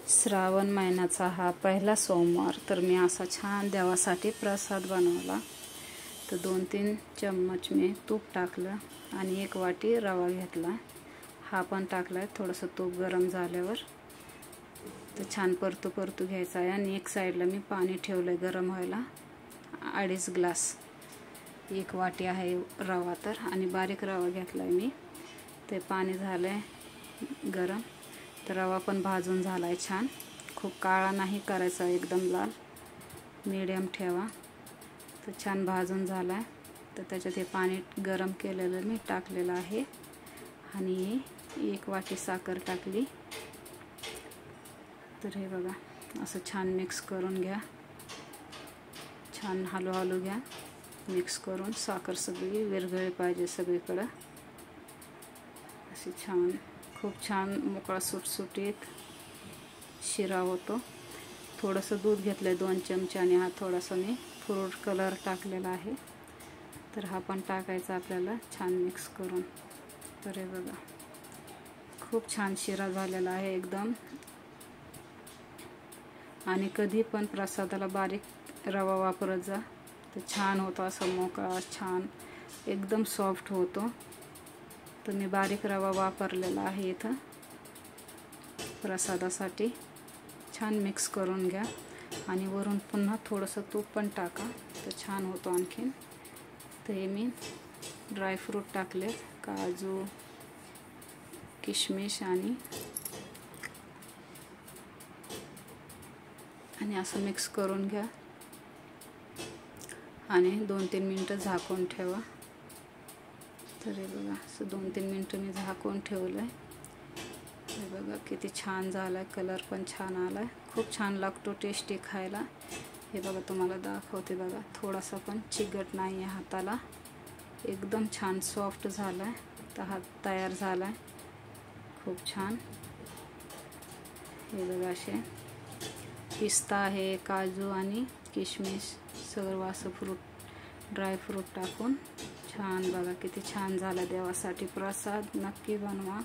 श्रावण महिन्याचा हा पहिला सोमवार, तर मी असा छान देवासाठी प्रसाद बनवला। तर 2-3 चम्मच मी तूप टाकलं आणि 1 वाटी रवा घेतला, हा पण टाकलाय। थोडंसं तूप गरम झाल्यावर तर छान परतू घ्यायचा आहे। आणि एक साईडला मी पाणी ठेवलंय गरम व्हायला, 2.5 ग्लास। 1 वाटी आहे रवा तर, आणि बारीक रवा घेतलाय मी। ते पाणी झालंय गरम, तर रवा पण भाजून झालाय छान। खूप काळा नाही करायचा, एकदम लाल मीडियम ठेवा। तर छान भाजून झालाय। तर त्याच्यात हे पाणी गरम केलेलं मी टाकलेलं आहे आणि 1 वाटी साखर टाकली। तर हे बघा, असं छान मिक्स करून घ्या। छान हलू घ्या मिक्स करून। साखर सगळी विरघळली पाहिजे सगळीकडे। अशी छान, खूप छान मोकळा सुटसुटीत शिरा होतो। थोडंसं दूध घेतलंय 2 चमचे आणि हा थोडासा मी फ्रूट कलर टाकलेला आहे। तर हा पण टाकायचा आपल्याला छान मिक्स करून। तर हे बघा, खूप छान शिरा झालेला आहे एकदम। आणि कधी पण प्रसादाला बारीक रवा वापरत जा, तर छान होतो, असं मोकळा छान एकदम सॉफ्ट होतो। तर मी बारीक रवा वापरलेला आहे इथं प्रसादासाठी। छान मिक्स करून घ्या आणि वरून पुन्हा थोडंसं तूप पण टाका, तर छान होतो आणखीन। तर हे मी ड्रायफ्रूट टाकले, काजू, किशमिश आणि असं मिक्स करून घ्या आणि 2-3 मिनिटं झाकून ठेवा। तर हे बघा, असं 2-3 मिनिटं मी झाकून ठेवलंय। हे बघा किती छान झालाय, कलर पण छान आलाय, खूप छान लागतो टेस्टी खायला। हे बघा, तुम्हाला दाखवते बघा, थोडासा पण चिकट नाही आहे हाताला, एकदम छान सॉफ्ट झालाय। तर हा तयार झालाय खूप छान। हे बघा, असे पिस्ता आहे, काजू आणि किशमिश सर्व असं ड्रायफ्रूट टाकून छान, बघा किती छान झाला देवासाठी प्रसाद। नक्की बनवा।